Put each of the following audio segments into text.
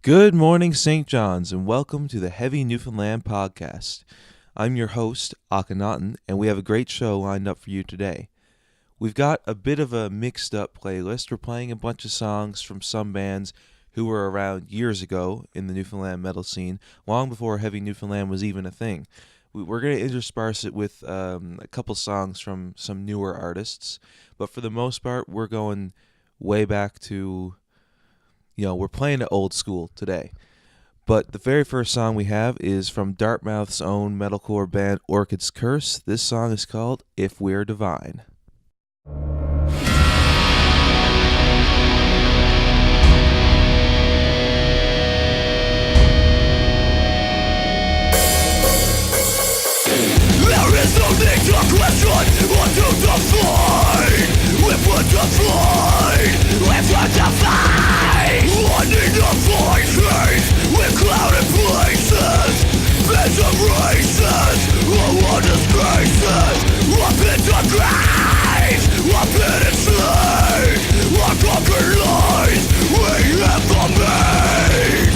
Good morning, St. John's, and welcome to the HeavyNFLD Podcast. I'm your host, Akhenaten, and we have a great show lined up for you today. We've got a bit of a mixed-up playlist. We're playing a bunch of songs from some bands who were around years ago in the Newfoundland metal scene, long before HeavyNFLD was even a thing. We're going to intersperse it with a couple songs from some newer artists, but for the most part, we're going way back to... we're playing it old school today. But the very first song we have is from Dartmouth's own metalcore band Orchid's Curse. This song is called If We're Divine. There is no need to question or to define. If we're divine, if we're divine, I need to find peace with clouded places, beds of races, all disgraces, up into graves, up in slaves, our conquered lies, we have the made.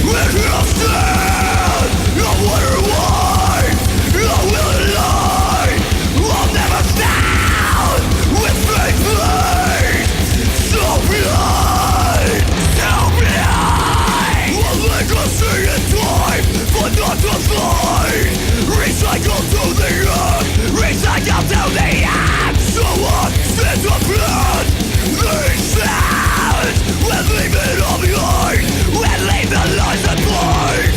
If you stand, I wonder why, I will lie, I'll never stand with faith made. So blind, so blind. A legacy in time, but not to find. Recycle to the end, recycle to the end. So on, stand the blood, these sounds, we'll leave it all behind, we'll leave the lies that blind.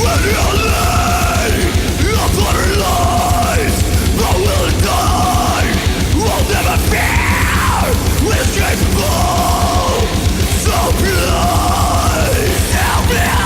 When you're late, you're bloody lies, but we'll die, we'll never fear, we're escapable, so blind, so blind.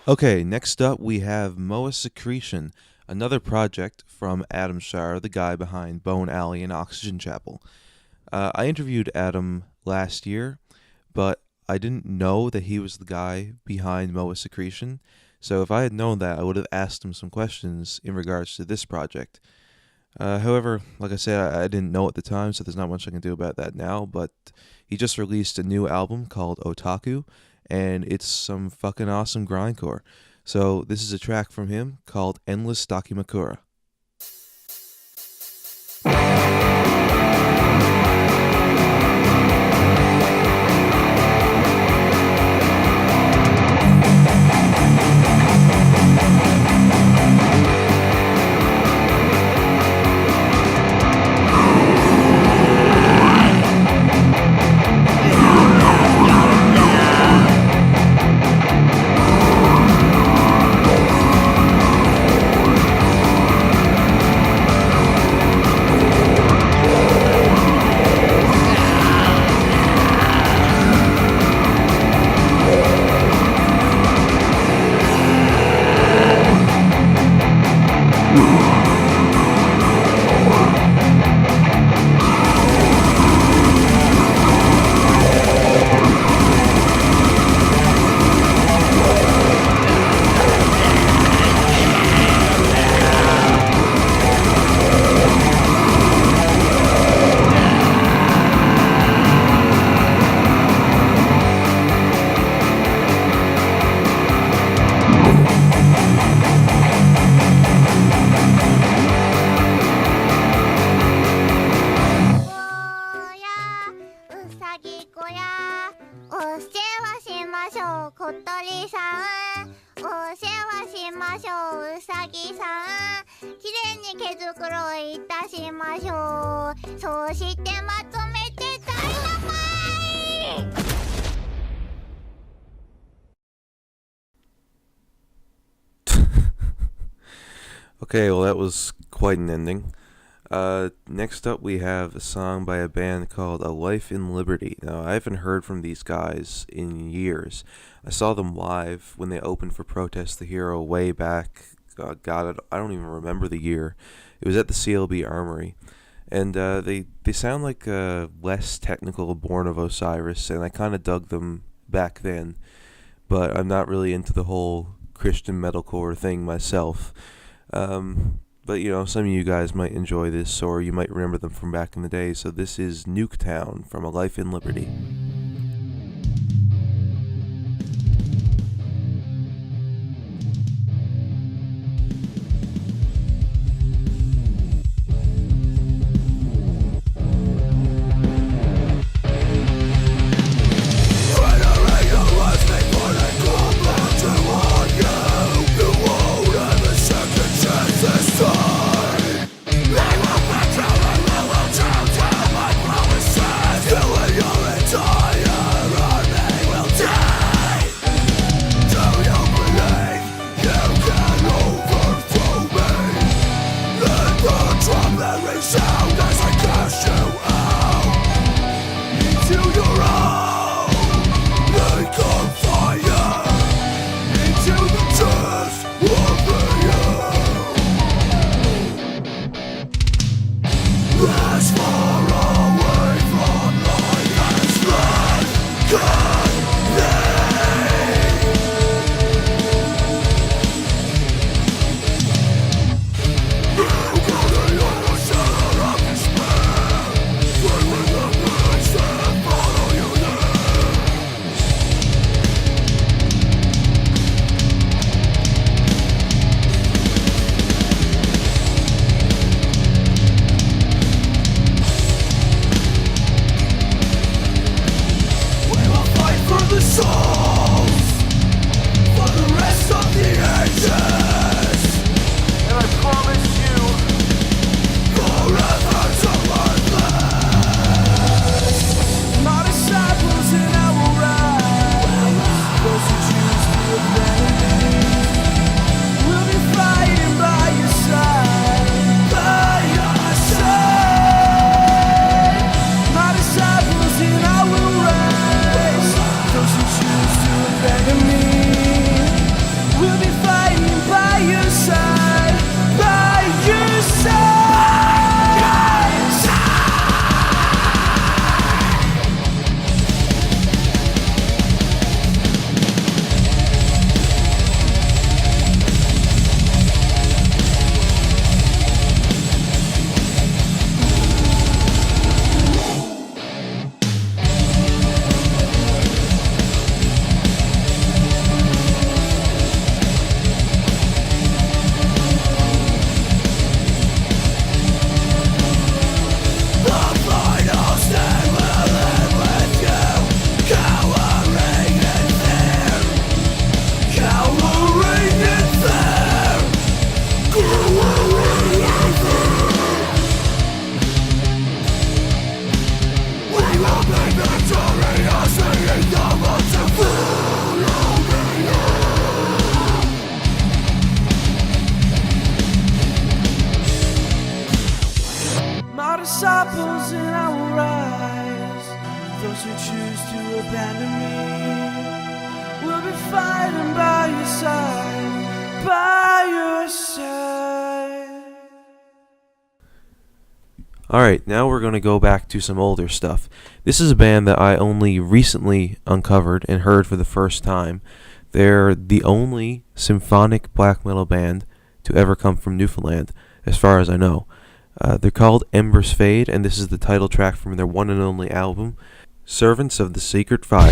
Okay, next up we have Secretion, another project from Adam Shar, the guy behind Bone Alley and Oxygen Chapel. I interviewed Adam last year, but I didn't know that he was the guy behind Secretion, so if I had known that, I would have asked him some questions in regards to this project. However, like I said, I didn't know at the time, so there's not much I can do about that now, but he just released a new album called Otaku, and it's some fucking awesome grindcore. So this is a track from him called Endless Dakimakura. Okay, well that was quite an ending. Next up we have a song by a band called A Life in Liberty. Now, I haven't heard from these guys in years. I saw them live when they opened for Protest the Hero way back. God, I don't even remember the year. It was at the CLB Armory. And they sound like less technical Born of Osiris, and I kind of dug them back then. But I'm not really into the whole Christian metalcore thing myself. But, you know, some of you guys might enjoy this, or you might remember them from back in the day. So this is Nuketown from A Life in Liberty. disciples in our rise. Those who choose to abandon me will be fighting by your side, by your side. Alright, now we're going to go back to some older stuff. This is a band that I only recently uncovered and heard for the first time. They're the only symphonic black metal band to ever come from Newfoundland, as far as I know. They're called Embers Fade, and this is the title track from their one and only album, Servants of the Sacred Fire.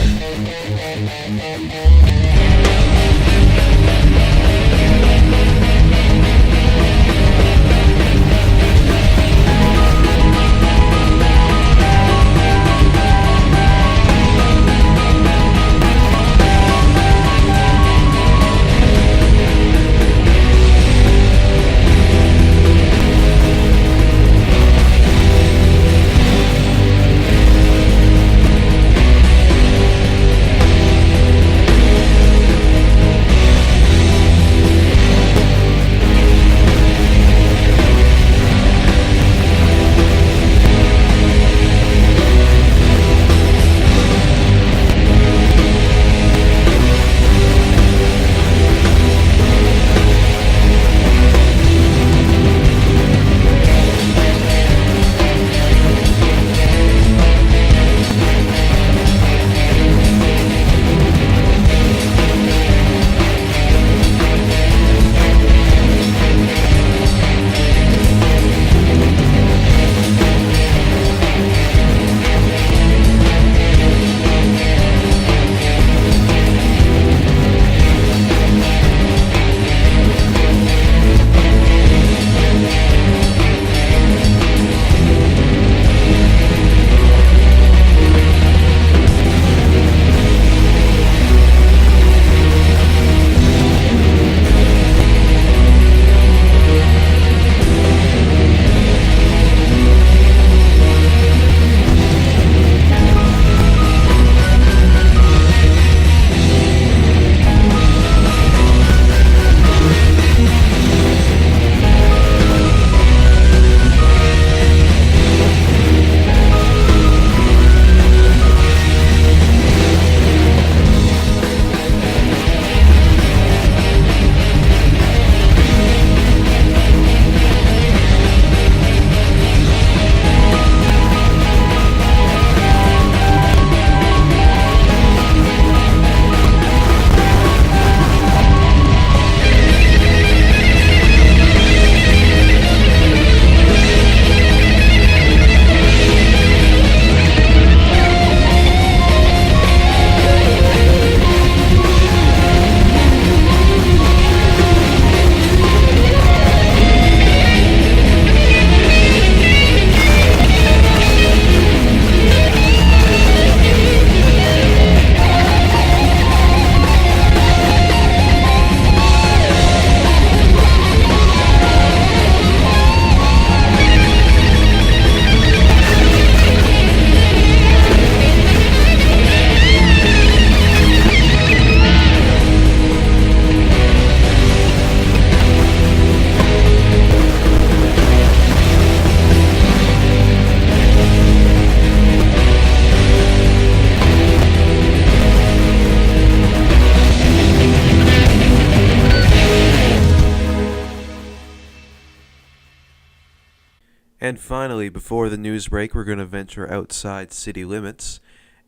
And finally, before the news break, we're going to venture outside city limits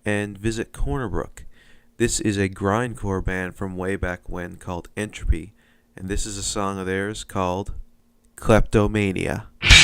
and visit Cornerbrook. This is a grindcore band from way back when called Entropy, and this is a song of theirs called Kleptomania. Bye.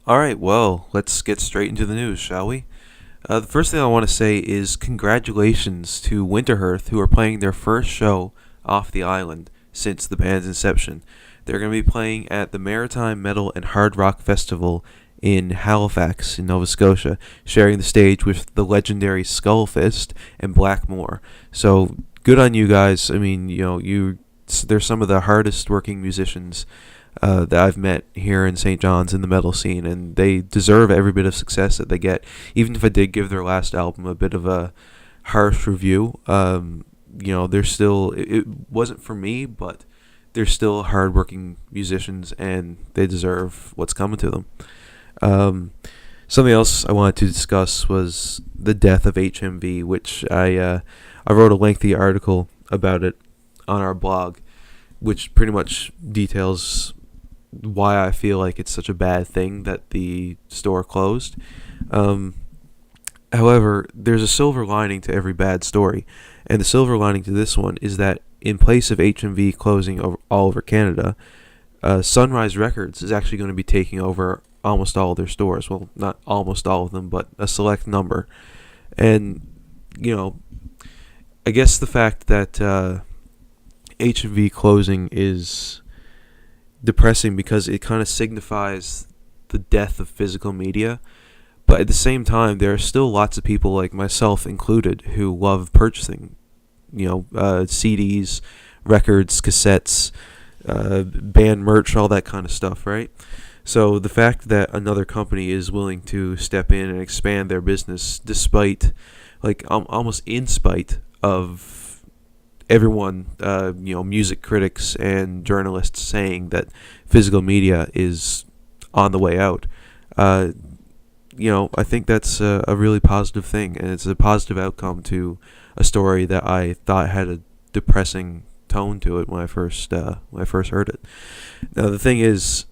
All right, well, let's get straight into the news, shall we? The first thing I want to say is congratulations to Winterhearth, who are playing their first show off the island since the band's inception. They're going to be playing at the Maritime Metal and Hard Rock Festival in Halifax, in Nova Scotia, sharing the stage with the legendary Skullfist and Blackmore. So good on you guys. I mean, they're some of the hardest working musicians that I've met here in St. John's in the metal scene, and they deserve every bit of success that they get. Even if I did give their last album a bit of a harsh review, they're still, it wasn't for me, but they're still hard-working musicians, and they deserve what's coming to them. Something else I wanted to discuss was the death of HMV, which I wrote a lengthy article about it on our blog, which pretty much details why I feel like it's such a bad thing that the store closed. However, there's a silver lining to every bad story, and the silver lining to this one is that in place of HMV closing all over Canada, Sunrise Records is actually going to be taking over almost all of their stores. Well, not almost all of them, but a select number. And, I guess the fact that HMV closing is depressing because it kind of signifies the death of physical media, but at the same time there are still lots of people, like myself included, who love purchasing CDs, records, cassettes, band merch, all that kind of stuff, right? So the fact that another company is willing to step in and expand their business despite, almost in spite of everyone, music critics and journalists saying that physical media is on the way out. I think that's a really positive thing, and it's a positive outcome to a story that I thought had a depressing tone to it when I first heard it. Now the thing is,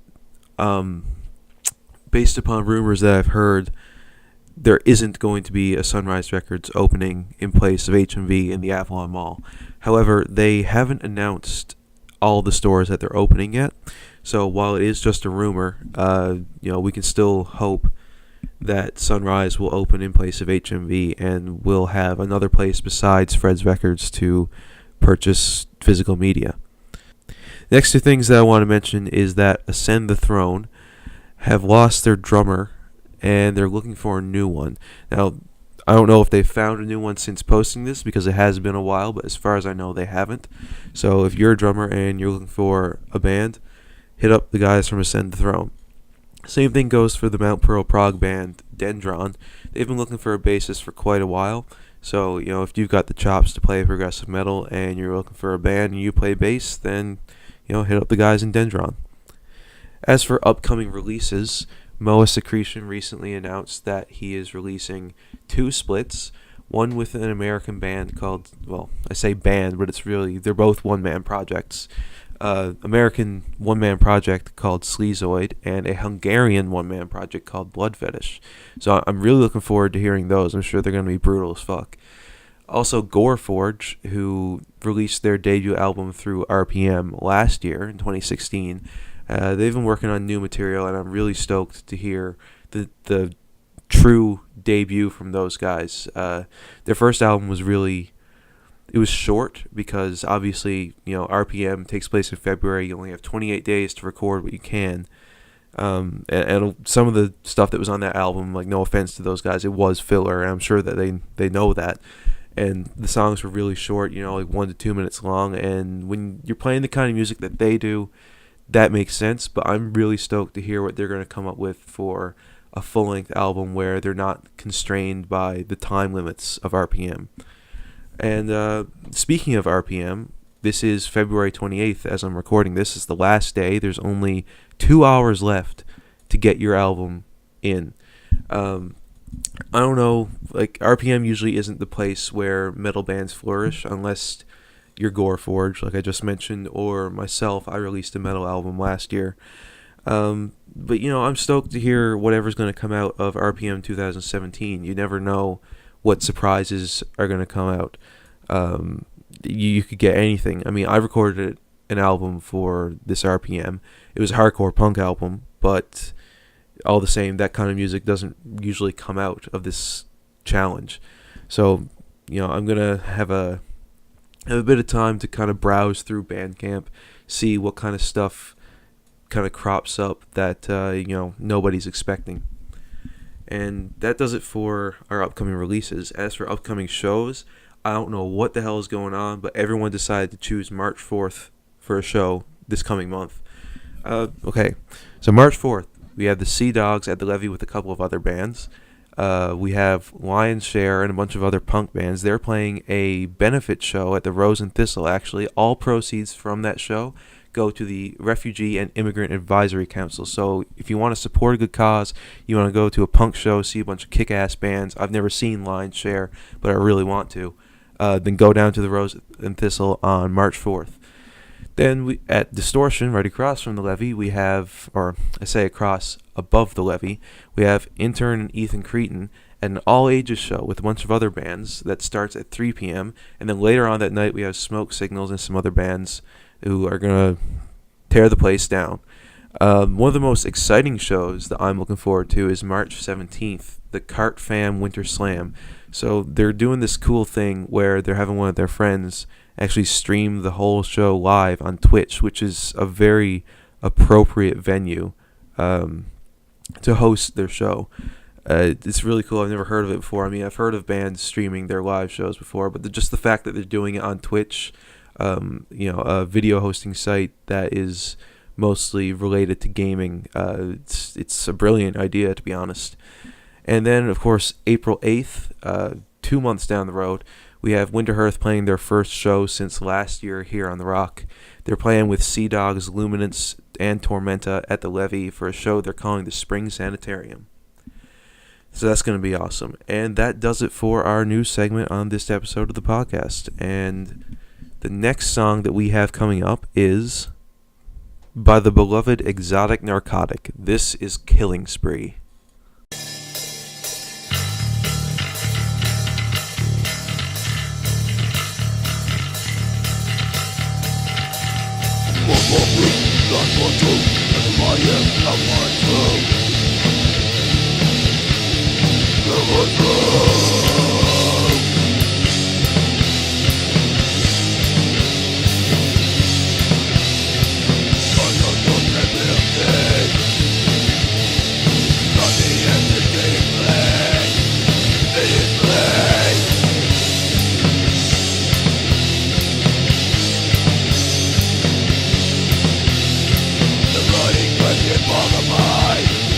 based upon rumors that I've heard, there isn't going to be a Sunrise Records opening in place of HMV in the Avalon Mall. However, they haven't announced all the stores that they're opening yet. So while it is just a rumor, we can still hope that Sunrise will open in place of HMV and will have another place besides Fred's Records to purchase physical media. Next two things that I want to mention is that Ascend the Throne have lost their drummer, and they're looking for a new one. Now, I don't know if they've found a new one since posting this, because it has been a while, but as far as I know, they haven't. So if you're a drummer and you're looking for a band, hit up the guys from Ascend the Throne. Same thing goes for the Mount Pearl prog band Dendron. They've been looking for a bassist for quite a while. So, if you've got the chops to play progressive metal and you're looking for a band and you play bass, then, hit up the guys in Dendron. As for upcoming releases, Moa Secretion recently announced that he is releasing 2 splits, one with an American band called, well, I say band, but they're both one-man projects. American one-man project called Sleazoid, and a Hungarian one-man project called Blood Fetish. So I'm really looking forward to hearing those. I'm sure they're going to be brutal as fuck. Also, Goreforge, who released their debut album through RPM last year in 2016, they've been working on new material, and I'm really stoked to hear the true debut from those guys. Their first album was it was short because obviously, RPM takes place in February. You only have 28 days to record what you can. And some of the stuff that was on that album, no offense to those guys, it was filler, and I'm sure that they know that. And the songs were really short, 1 to 2 minutes long. And when you're playing the kind of music that they do, that makes sense. But I'm really stoked to hear what they're going to come up with for a full-length album where they're not constrained by the time limits of RPM. And speaking of RPM, this is February 28th as I'm recording this. This is the last day. There's only 2 hours left to get your album in. I don't know, RPM usually isn't the place where metal bands flourish unless you're Goreforge, like I just mentioned, or myself. I released a metal album last year. But, I'm stoked to hear whatever's going to come out of RPM 2017. You never know what surprises are going to come out. You could get anything. I mean, I recorded an album for this RPM. It was a hardcore punk album, but all the same, that kind of music doesn't usually come out of this challenge. So, I'm going to have a bit of time to kind of browse through Bandcamp, see what kind of stuff kind of crops up that, nobody's expecting. And that does it for our upcoming releases. As for upcoming shows, I don't know what the hell is going on, but everyone decided to choose March 4th for a show this coming month. Okay, so March 4th, we have the Sea Dogs at the Levee with a couple of other bands. We have Lion's Share and a bunch of other punk bands. They're playing a benefit show at the Rose and Thistle, actually. All proceeds from that show go to the Refugee and Immigrant Advisory Council. So if you want to support a good cause, you want to go to a punk show, see a bunch of kick-ass bands. I've never seen Lion's Share, but I really want to. Then go down to the Rose and Thistle on March 4th. Then at Distortion, right across from the Levee, we have, or I say across, above the Levee, we have Intern and Ethan Cretin at an all-ages show with a bunch of other bands that starts at 3 p.m. And then later on that night, we have Smoke Signals and some other bands who are going to tear the place down. One of the most exciting shows that I'm looking forward to is March 17th, the Cart Fam Winter Slam. So they're doing this cool thing where they're having one of their friends actually stream the whole show live on Twitch, which is a very appropriate venue to host their show. It's really cool. I've never heard of it before. I mean, I've heard of bands streaming their live shows before, but just the fact that they're doing it on Twitch, a video hosting site that is mostly related to gaming, it's a brilliant idea, to be honest. And then, of course, April 8th, 2 months down the road, we have Winterhearth playing their first show since last year here on the Rock. They're playing with Sea Dogs, Luminance, and Tormenta at the Levee for a show they're calling the Spring Sanitarium. So that's going to be awesome. And that does it for our news segment on this episode of the podcast. And the next song that we have coming up is by the beloved Exotic Narcotic. This is Killing Spree. The running question for the mind.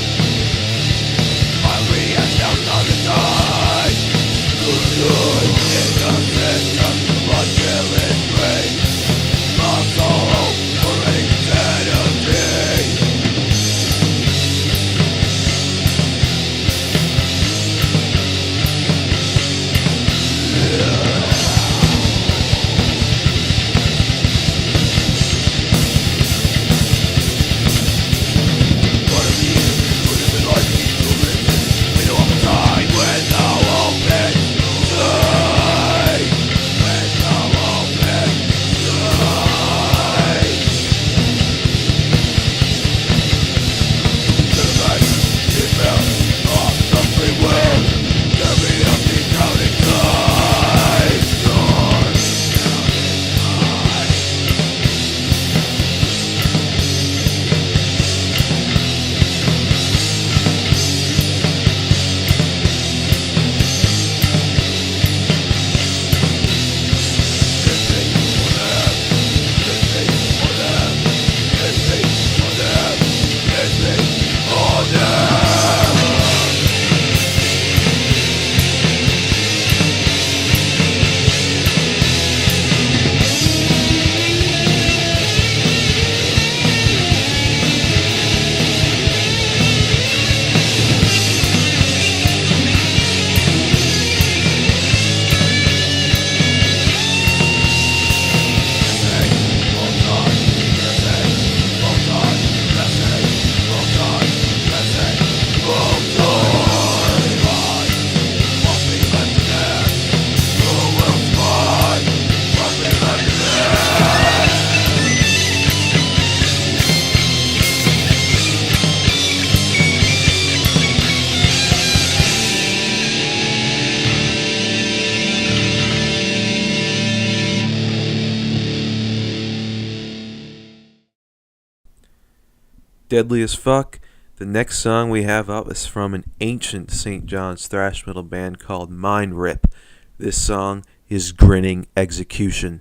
deadly as fuck. The next song we have up is from an ancient St. John's thrash metal band called Mindrip. This song is Grinning Execution.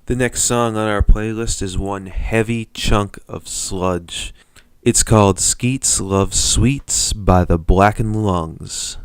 The next song on our playlist is one heavy chunk of sludge. It's called Skeets Love Sweets by the Blackened Lungs.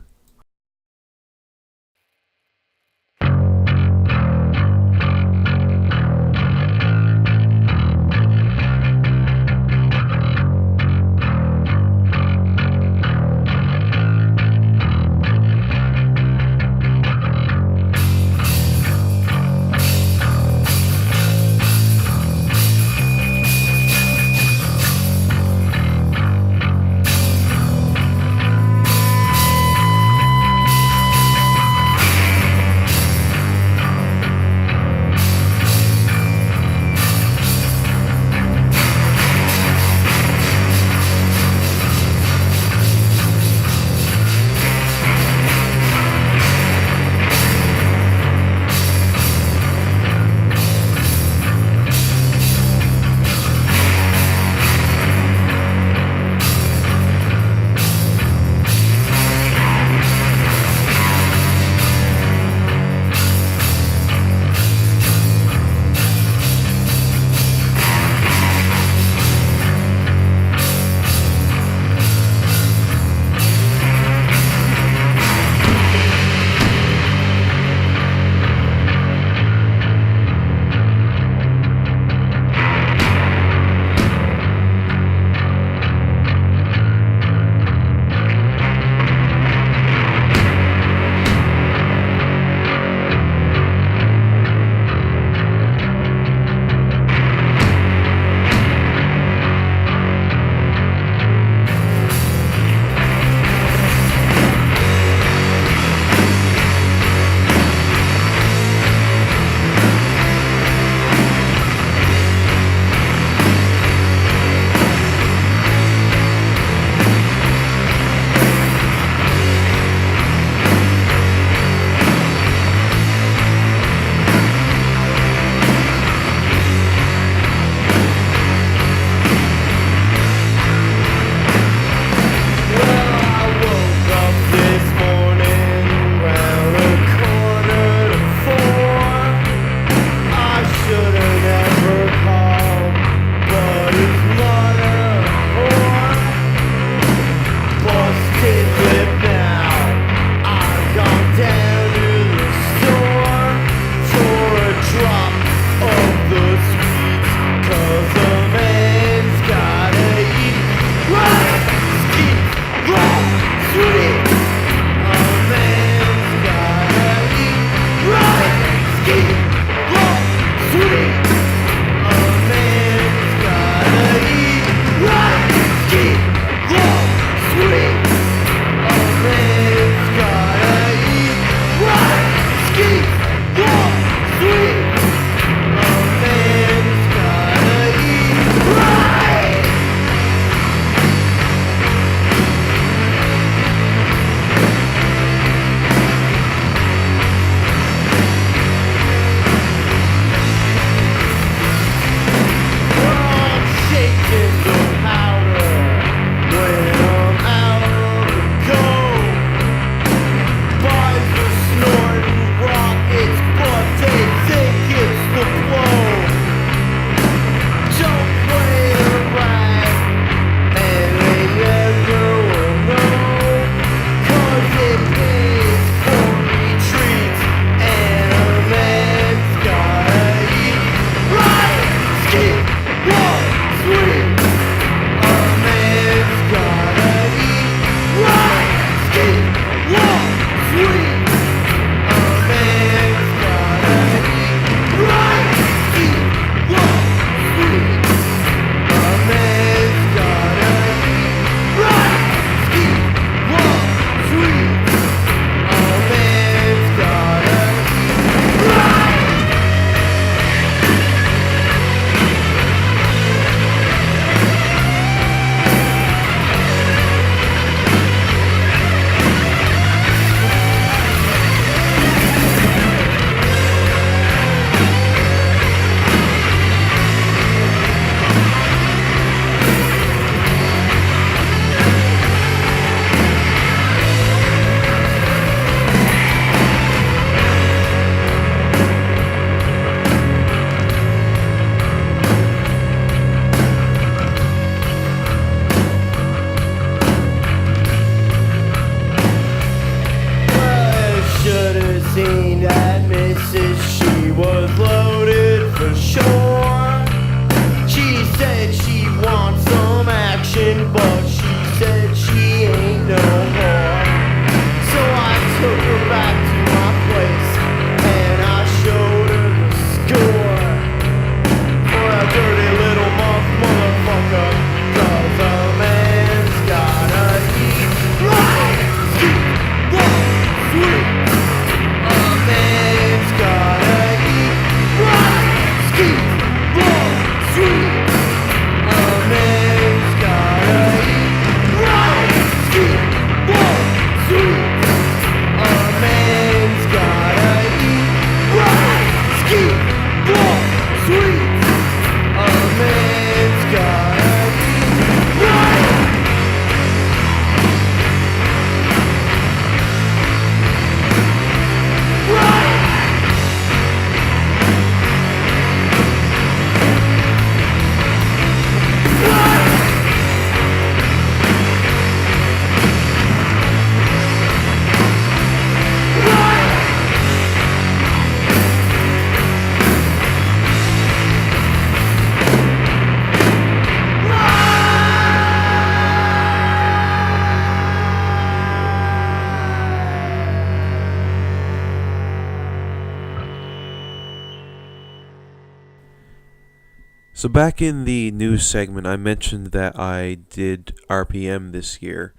So back in the news segment, I mentioned that I did RPM this year,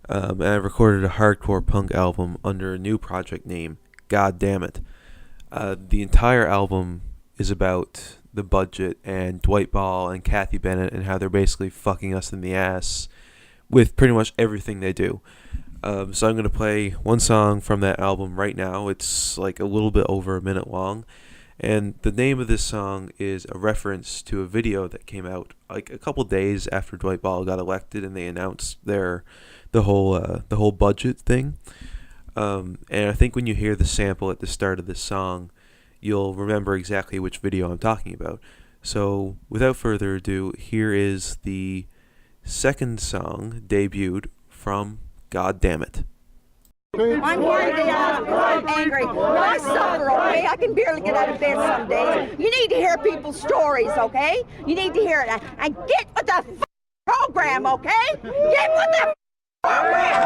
and I recorded a hardcore punk album under a new project name, Goddammit. The entire album is about the budget and Dwight Ball and Kathy Bennett and how they're basically fucking us in the ass with pretty much everything they do. So I'm going to play one song from that album right now. It's like a little bit over a minute long. And the name of this song is a reference to a video that came out like a couple days after Dwight Ball got elected, and they announced the whole budget thing. And I think when you hear the sample at the start of this song, you'll remember exactly which video I'm talking about. So without further ado, here is the second song debuted from Goddammit. I'm here today, I'm angry. I suffer, okay? I can barely get out of bed some days. You need to hear people's stories, okay? You need to hear it. And get with the program, okay? Get with the program!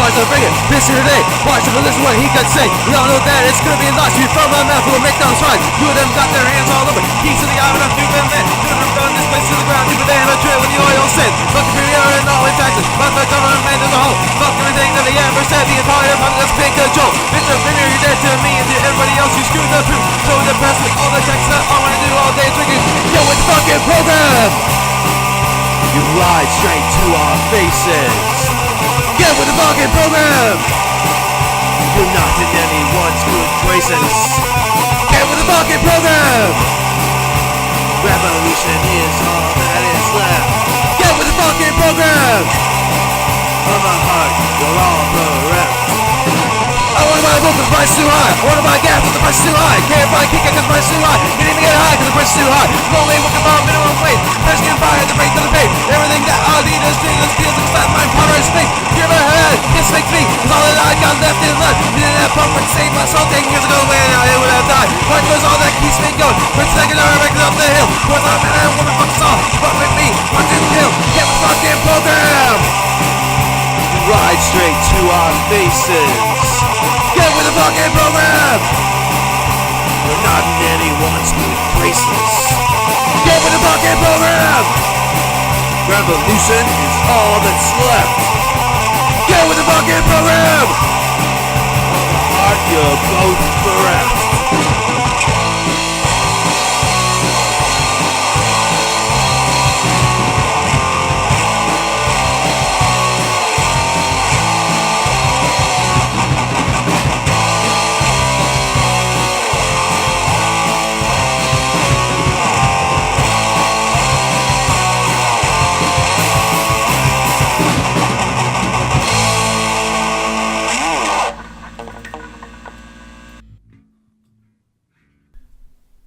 So bring it, this here today. Watch it, listen what he could say. We all know that it's gonna be a lot to you from my mouth. We'll make them try. Two of them got their hands all over. Keys to the eye, and I'm doing them then. Two of them throwing this place to the ground. Deeper than a drill when the oil sins. Fuck the premier and all in Texas. Fuck the government man in the hole. Fuck everything that he ever said. The entire public that's been control. Mr. Premier, you're dead to me and to everybody else who screwed the truth. So the press with all the checks that all I wanna do all day drinking. Yo, it's fucking program. You lied straight to our faces. Get with the fucking program! You're not in anyone's good graces. Get with the fucking program! Revolution is all that is left. Get with the fucking program! From my heart, you're all bereft. I want to buy a book because the price is too high. I want to buy gas because the price is too high. Can't buy a kick because the price is too high. Can't even get high because the price is too high. I'm only working for minimum wage. First getting fired at the rate of the pay. Everything that I need is doing is feels like fat mind power is fake. Give a head, it's fake me. Cause all that I got left is left. Didn't have pump and save my soul 10 years ago when I would have died. But was all that keeps me going. First second I reckon up the hill. Fourth I'm in a woman fuck us all. Fuck with me, fuck this pill. Get the fucking program. Ride straight to our faces. Get with the fucking program! We're not in anyone's good graces. Get with the fucking program! Revolution is all that's left. Get with the fucking program! On the heart, you're both bereft.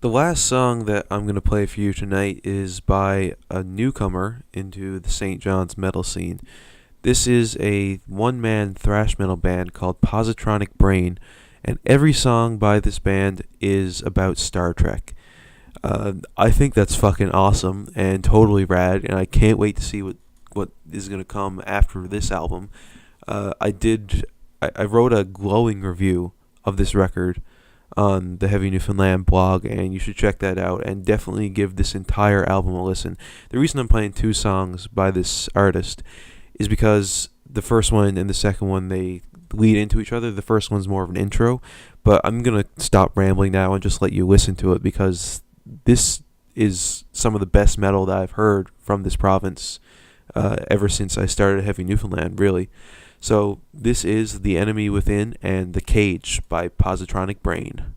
The last song that I'm going to play for you tonight is by a newcomer into the St. John's metal scene. This is a one-man thrash metal band called Positronic Brain, and every song by this band is about Star Trek. I think that's fucking awesome and totally rad, and I can't wait to see what is going to come after this album. I wrote a glowing review of this record on the Heavy Newfoundland blog, and you should check that out and definitely give this entire album a listen. The reason I'm playing two songs by this artist is because the first one and the second one, they lead into each other. The first one's more of an intro, but I'm going to stop rambling now and just let you listen to it, because this is some of the best metal that I've heard from this province ever since I started Heavy Newfoundland, really. So this is The Enemy Within and The Cage by Positronic Brain.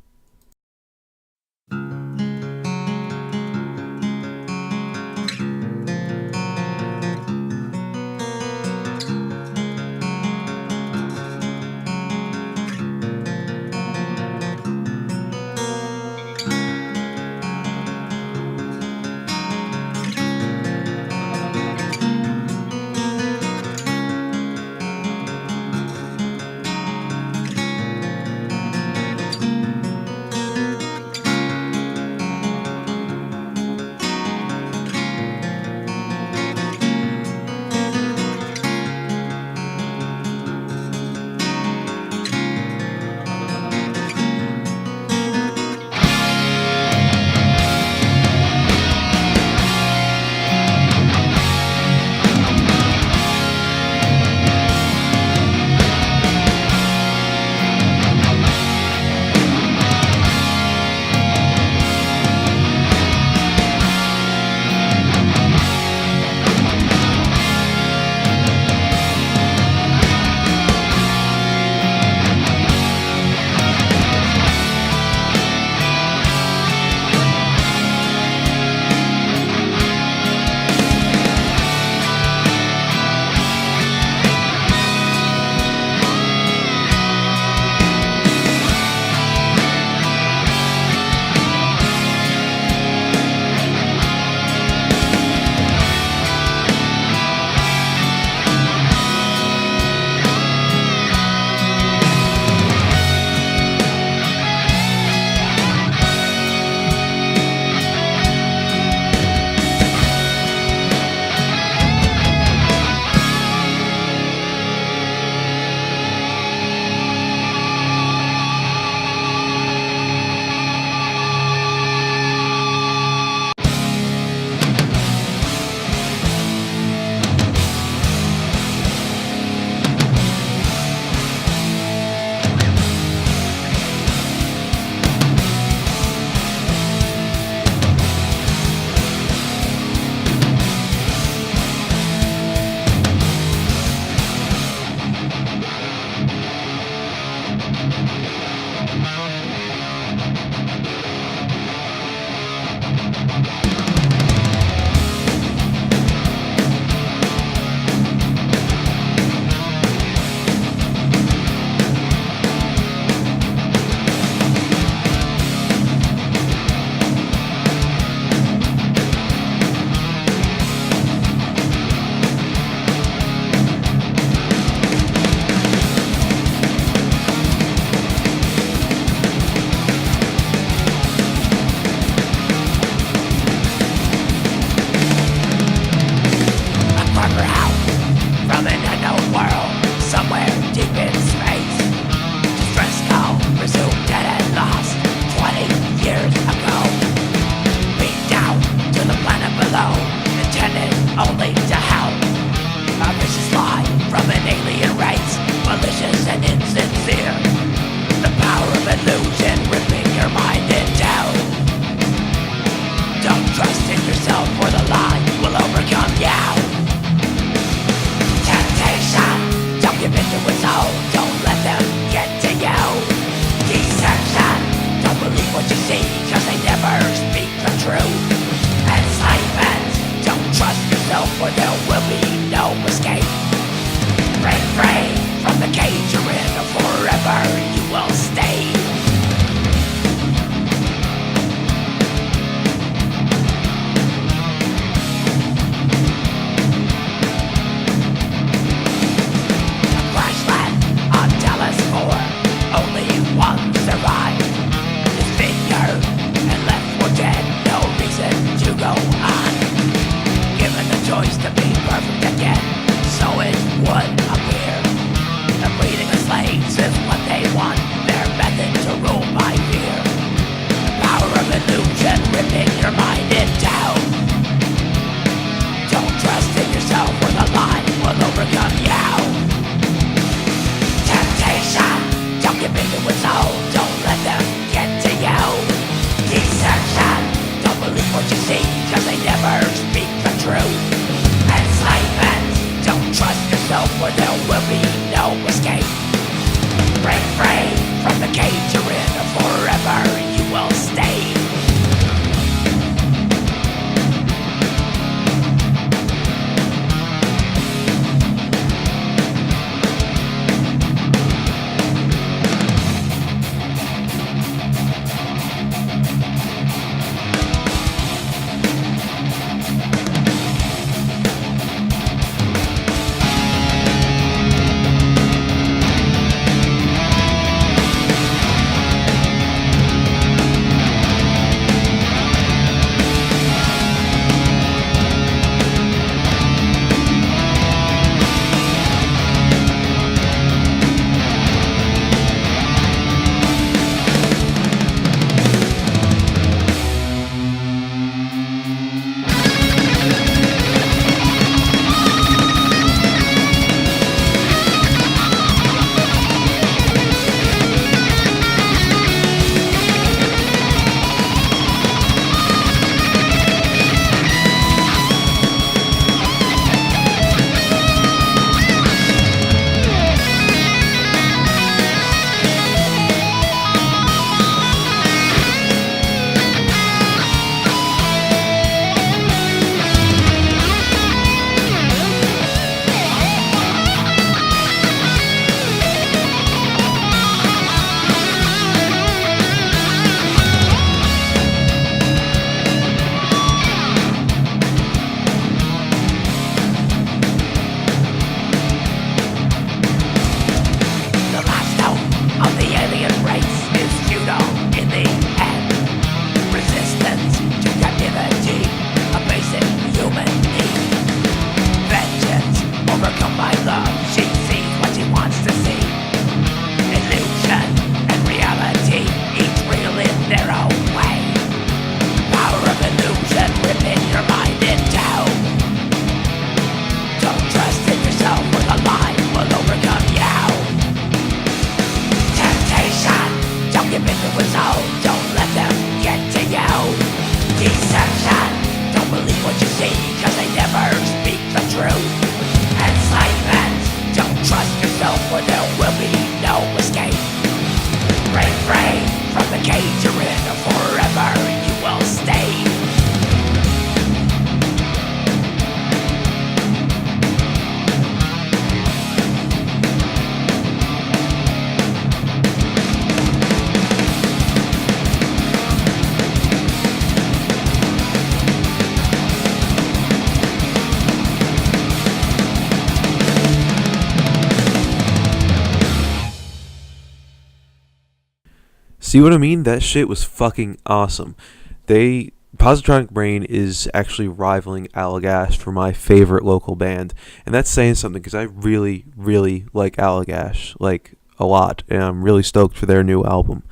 fear. The power of illusion ripping your mind in two. Don't trust in yourself or the lie will overcome you. Temptation, don't give in to its own. Don't let them get to you. Deception, don't believe what you see, cause they never speak the truth. Enslavement, don't trust yourself or there will be no escape. Break free from the cage you're in, or forever you will stay. A crash land on Dallas 4, only one survived. His finger and left for dead, no reason to go on. Given the choice to be perfect again, so it would appear. The breeding of slaves is what they want, their method to rule by fear. The power of illusion ripping your mind in two. Don't trust in yourself or the lie will overcome you. Temptation, don't give in to its own, don't let them get to you. Deception, don't believe what you see, cause they never speak the truth. Enslavement, don't trust yourself or there will be no escape. Break free from the cage you're in, or forever you will stay. See what I mean? That shit was fucking awesome. Positronic Brain is actually rivaling Allagash for my favorite local band, and that's saying something because I really, really like Allagash, like a lot, and I'm really stoked for their new album.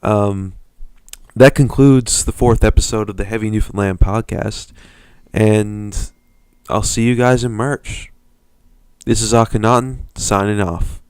That concludes the 4th episode of the Heavy Newfoundland podcast, and I'll see you guys in March. This is Akhenaten signing off.